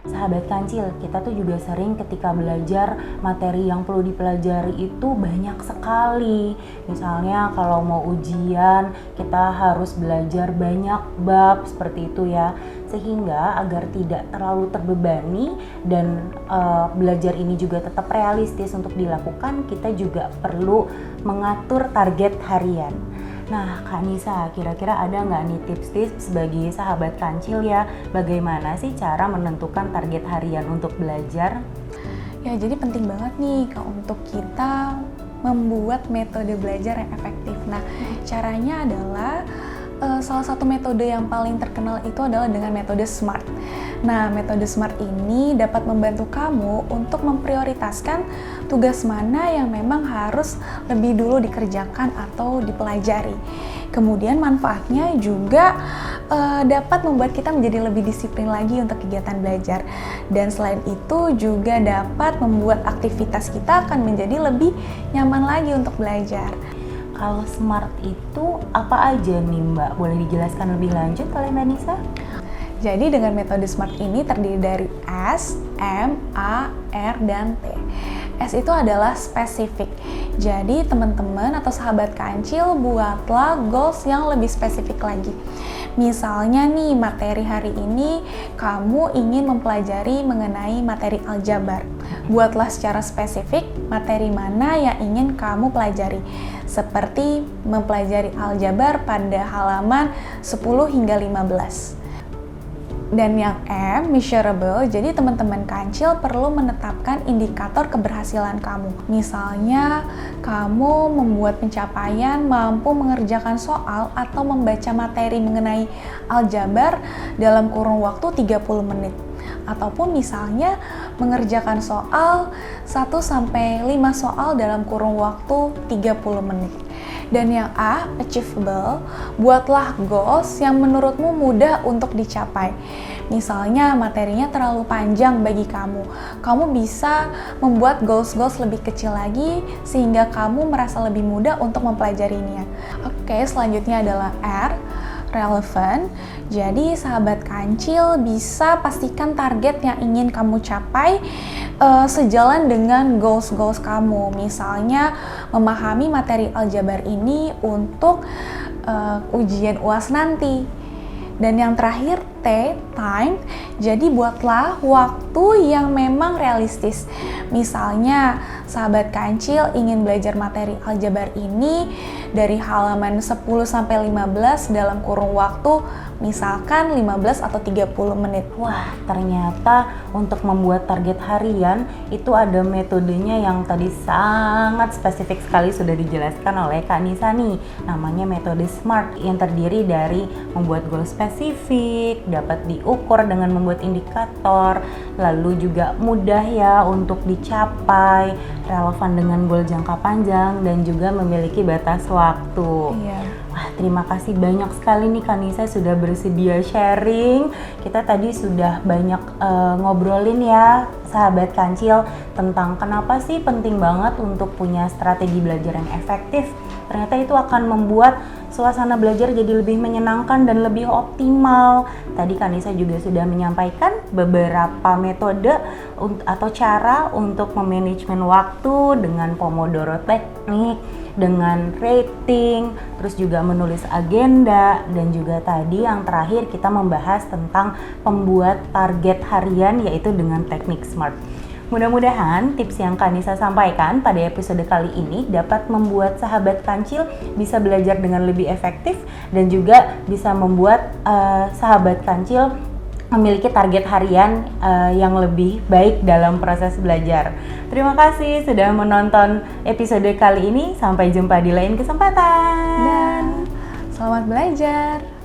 Sahabat kancil, kita tuh juga sering ketika belajar materi yang perlu dipelajari itu banyak sekali. Misalnya kalau mau ujian, kita harus belajar banyak bab seperti itu ya. Sehingga agar tidak terlalu terbebani dan belajar ini juga tetap realistis untuk dilakukan, kita juga perlu mengatur target harian. Nah, Kak Nisa, kira-kira ada nggak nih tips-tips sebagai sahabat kancil ya, bagaimana sih cara menentukan target harian untuk belajar? Ya, jadi penting banget nih untuk kita membuat metode belajar yang efektif. Nah, caranya adalah salah satu metode yang paling terkenal itu adalah dengan metode SMART. Nah, metode SMART ini dapat membantu kamu untuk memprioritaskan tugas mana yang memang harus lebih dulu dikerjakan atau dipelajari. Kemudian manfaatnya juga dapat membuat kita menjadi lebih disiplin lagi untuk kegiatan belajar. Dan selain itu juga dapat membuat aktivitas kita akan menjadi lebih nyaman lagi untuk belajar. Kalau SMART itu apa aja nih Mbak? Boleh dijelaskan lebih lanjut oleh Mbak Nisa? Jadi dengan metode SMART ini terdiri dari S, M, A, R, dan T. S itu adalah spesifik. Jadi teman-teman atau sahabat kancil buatlah goals yang lebih spesifik lagi. Misalnya nih, materi hari ini kamu ingin mempelajari mengenai materi aljabar. Buatlah secara spesifik materi mana yang ingin kamu pelajari. Seperti mempelajari aljabar pada halaman 10 hingga 15. Dan yang M, measurable, jadi teman-teman kancil perlu menetapkan indikator keberhasilan kamu. Misalnya, kamu membuat pencapaian mampu mengerjakan soal atau membaca materi mengenai aljabar dalam kurun waktu 30 menit. Ataupun misalnya, mengerjakan soal 1-5 soal dalam kurun waktu 30 menit. Dan yang A, achievable, buatlah goals yang menurutmu mudah untuk dicapai. Misalnya materinya terlalu panjang bagi kamu. Kamu bisa membuat goals-goals lebih kecil lagi sehingga kamu merasa lebih mudah untuk mempelajarinya. Oke, selanjutnya adalah R, relevant. Jadi sahabat kancil bisa pastikan target yang ingin kamu capai sejalan dengan goals kamu. Misalnya memahami materi aljabar ini untuk ujian UAS nanti. Dan yang terakhir T, time. Jadi buatlah waktu yang memang realistis. Misalnya sahabat kancil ingin belajar materi aljabar ini dari halaman 10-15 dalam kurun waktu misalkan 15 atau 30 menit. Wah, ternyata untuk membuat target harian itu ada metodenya yang tadi sangat spesifik sekali sudah dijelaskan oleh Kak Nisa nih. Namanya metode SMART yang terdiri dari membuat goal spesifik, dapat diukur dengan membuat indikator, lalu juga mudah ya untuk dicapai, relevan dengan goal jangka panjang, dan juga memiliki batas waktu. Iya. Wah, terima kasih banyak sekali nih Kak Nisa sudah bersedia sharing. Kita tadi sudah banyak ngobrolin ya sahabat kancil tentang kenapa sih penting banget untuk punya strategi belajar yang efektif. Ternyata itu akan membuat suasana belajar jadi lebih menyenangkan dan lebih optimal. Tadi Kak Nisa juga sudah menyampaikan beberapa metode atau cara untuk memanajemen waktu dengan Pomodoro teknik, dengan rating, terus juga menulis agenda, dan juga tadi yang terakhir kita membahas tentang pembuat target harian yaitu dengan teknik SMART. Mudah-mudahan tips yang Kak Nisa sampaikan pada episode kali ini dapat membuat sahabat kancil bisa belajar dengan lebih efektif dan juga bisa membuat sahabat kancil memiliki target harian yang lebih baik dalam proses belajar. Terima kasih sudah menonton episode kali ini. Sampai jumpa di lain kesempatan. Dan selamat belajar.